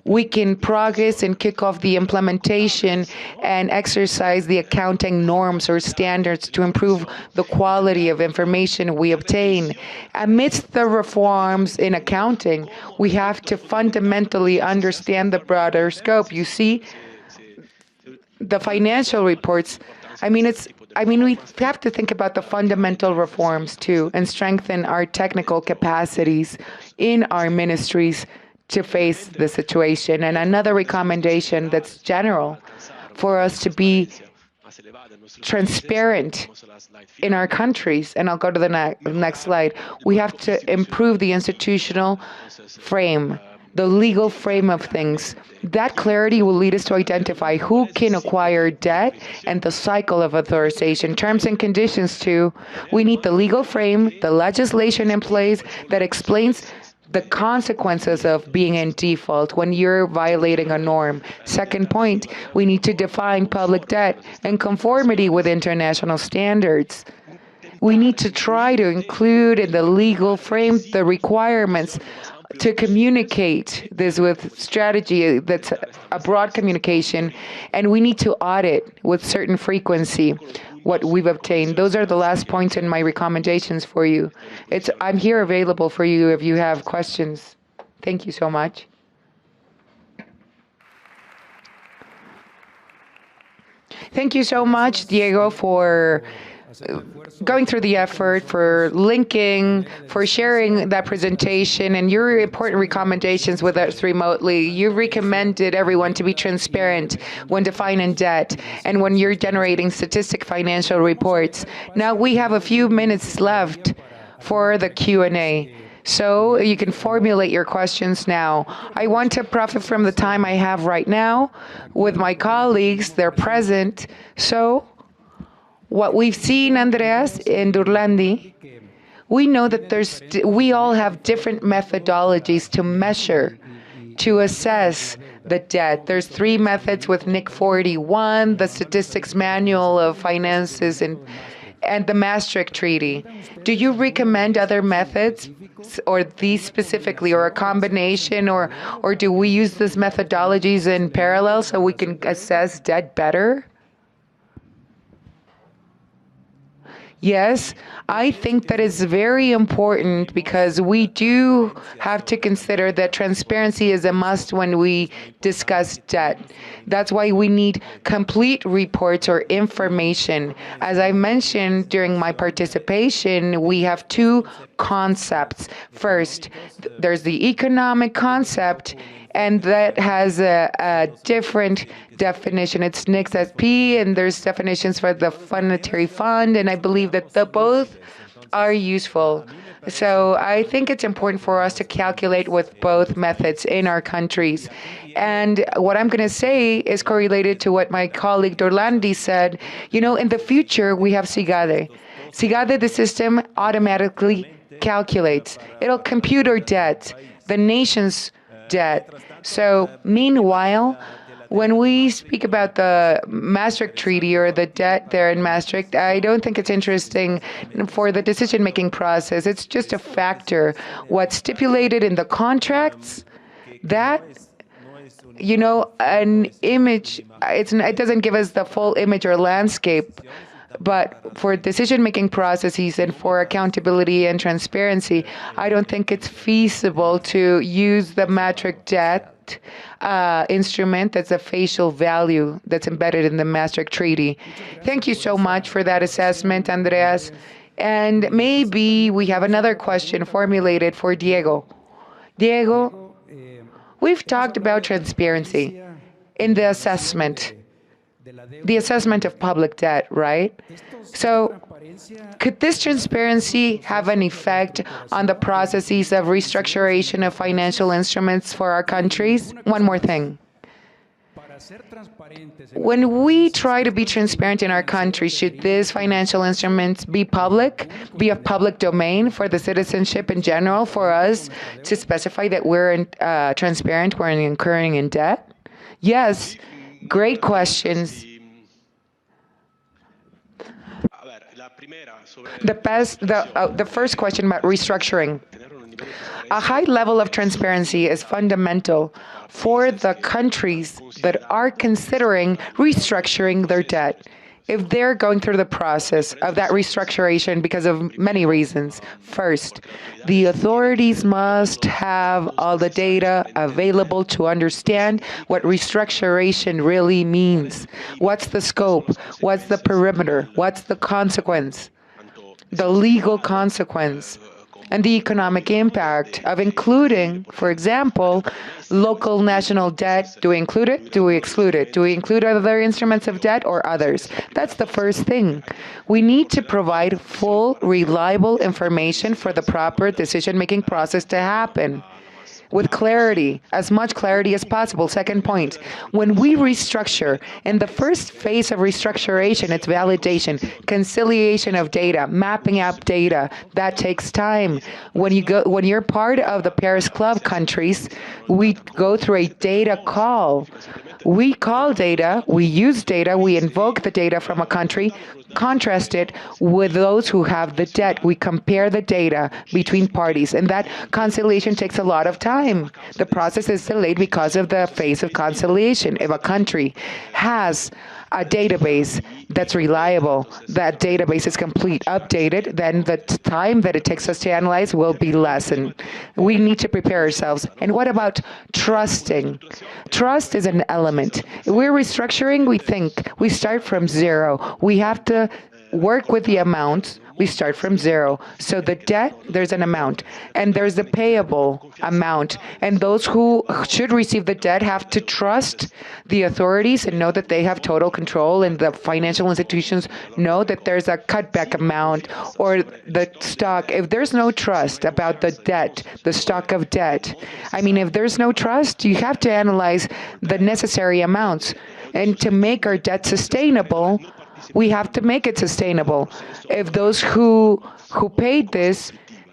we can progress and kick off the implementation and exercise the accounting norms or standards to improve the quality of information we obtain. Amidst the reforms in accounting, we have to fundamentally understand the broader scope. You see, the financial reports, we have to think about the fundamental reforms too and strengthen our technical capacities in our ministries to face the situation. And another recommendation that's general for us to be transparent in our countries, and I'll go to the next slide, we have to improve the institutional frame, the legal frame of things. That clarity will lead us to identify who can acquire debt and the cycle of authorization. Terms and conditions too. We need the legal frame, the legislation in place that explains the consequences of being in default when you're violating a norm. Second point, we need to define public debt in conformity with international standards. We need to try to include in the legal frame the requirements to communicate this with strategy that's a broad communication, and we need to audit with certain frequency what we've obtained. Those are the last points in my recommendations for you. I'm here available for you if you have questions. Thank you so much. Thank you so much, Diego, for going through the effort, for linking, for sharing that presentation and your important recommendations with us remotely. You recommended everyone to be transparent when defining debt and when you're generating statistic financial reports. Now we have a few minutes left for the Q&A. So you can formulate your questions now. I want to profit from the time I have right now with my colleagues. They're present. So what we've seen, Andreas, in Durlandy, we know that we all have different methodologies to measure, to assess the debt. There's 3 methods with NIC 41, the Statistics Manual of Finances, and the Maastricht Treaty. Do you recommend other methods, or these specifically, or a combination, or do we use these methodologies in parallel so we can assess debt better? Yes, I think that is very important because we do have to consider that transparency is a must when we discuss debt. That's why we need complete reports or information. As I mentioned during my participation, we have 2 concepts. First, there's the economic concept, and that has a different definition. It's NICS-SP, and there's definitions for the monetary fund, and I believe that both are useful. So I think it's important for us to calculate with both methods in our countries. And what I'm going to say is correlated to what my colleague Durlandy said. You know, in the future, we have SIGADE. SIGADE, the system automatically calculates. It'll compute our debt, the nation's debt. So meanwhile, when we speak about the Maastricht Treaty or the debt there in Maastricht, I don't think it's interesting for the decision-making process. It's just a factor. What's stipulated in the contracts, that, you know, an image, it doesn't give us the full image or landscape. But for decision-making processes and for accountability and transparency, I don't think it's feasible to use the Maastricht debt instrument that's a facial value that's embedded in the Maastricht Treaty. Thank you so much for that assessment, Andreas. And maybe we have another question formulated for Diego. Diego, we've talked about transparency in the assessment of public debt, right? So could this transparency have an effect on the processes of restructuration of financial instruments for our countries? One more thing. When we try to be transparent in our country, should these financial instruments be public, be a public domain for the citizenship in general, for us to specify that we're transparent, we're incurring in debt? Yes, great questions. The first question about restructuring. A high level of transparency is fundamental for the countries that are considering restructuring their debt. If they're going through the process of that restructuration because of many reasons. First, the authorities must have all the data available to understand what restructuration really means. What's the scope? What's the perimeter? What's the consequence? The legal consequence and the economic impact of including, for example, local national debt. Do we include it? Do we exclude it? Do we include other instruments of debt or others? That's the first thing. We need to provide full, reliable information for the proper decision-making process to happen. With clarity, as much clarity as possible. Second point, when we restructure, in the first phase of restructuration, it's validation, conciliation of data, mapping out data. That takes time. When you're part of the Paris Club countries, we go through a data call. We call data, we use data, we invoke the data from a country, contrast it with those who have the debt. We compare the data between parties, and that conciliation takes a lot of time. The process is delayed because of the phase of conciliation. If a country has a database that's reliable, that database is complete, updated, then the time that it takes us to analyze will be less, and we need to prepare ourselves. And what about trusting? Trust is an element. If we're restructuring, we think we start from zero. We have to work with the amount. We start from zero. So the debt, there's an amount, and there's the payable amount. And those who should receive the debt have to trust the authorities and know that they have total control, and the financial institutions know that there's a cutback amount or the stock. If there's no trust about the debt, the stock of debt, I mean, if there's no trust, you have to analyze the necessary amounts. And to make our debt sustainable, we have to make it sustainable. If those who paid this,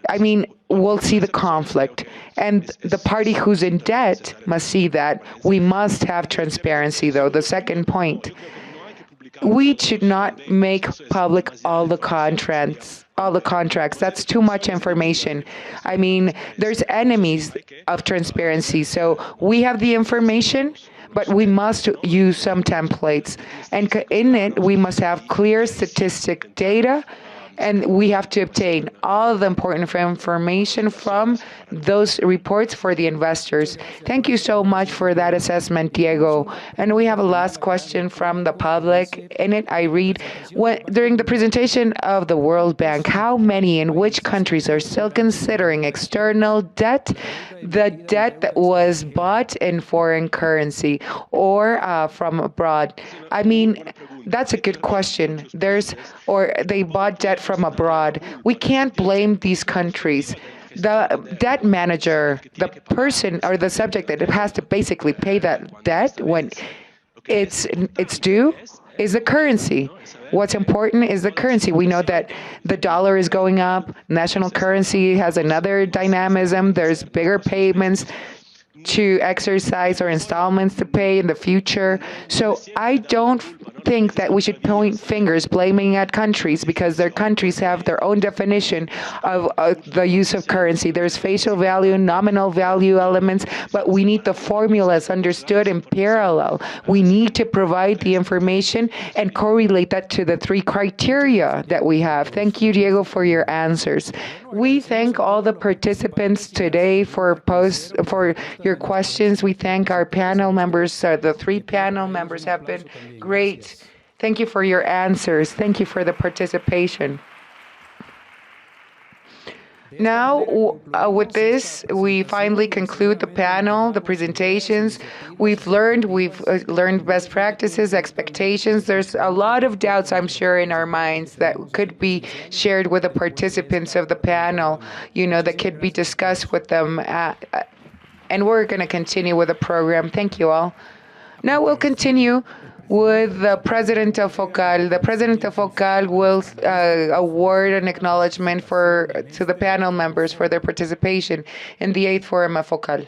I mean, will see the conflict. And the party who's in debt must see that. We must have transparency, though. The second point, we should not make public all the contracts. That's too much information. I mean, there's enemies of transparency. So we have the information, but we must use some templates. And in it, we must have clear statistic data, and we have to obtain all the important information from those reports for the investors. Thank you so much for that assessment, Diego. And we have a last question from the public. In it, I read, during the presentation of the World Bank, how many in which countries are still considering external debt, the debt that was bought in foreign currency or from abroad? I mean, that's a good question. They bought debt from abroad. We can't blame these countries. The debt manager, the person or the subject that has to basically pay that debt when it's due, is the currency. What's important is the currency. We know that the dollar is going up. National currency has another dynamism. There's bigger payments to exercise or installments to pay in the future. So I don't think that we should point fingers blaming at countries, because their countries have their own definition of the use of currency. There's facial value, nominal value elements, but we need the formulas understood in parallel. We need to provide the information and correlate that to the three criteria that we have. Thank you, Diego, for your answers. We thank all the participants today for your questions. We thank our panel members. The three panel members have been great. Thank you for your answers. Thank you for the participation. Now, with this, we finally conclude the panel, the presentations. We've learned best practices, expectations. There's a lot of doubts, I'm sure, in our minds that could be shared with the participants of the panel, that could be discussed with them. And we're going to continue with the program. Thank you all. Now we'll continue with the president of FOCAL. The president of FOCAL will award an acknowledgement to the panel members for their participation in the 8th Forum of FOCAL.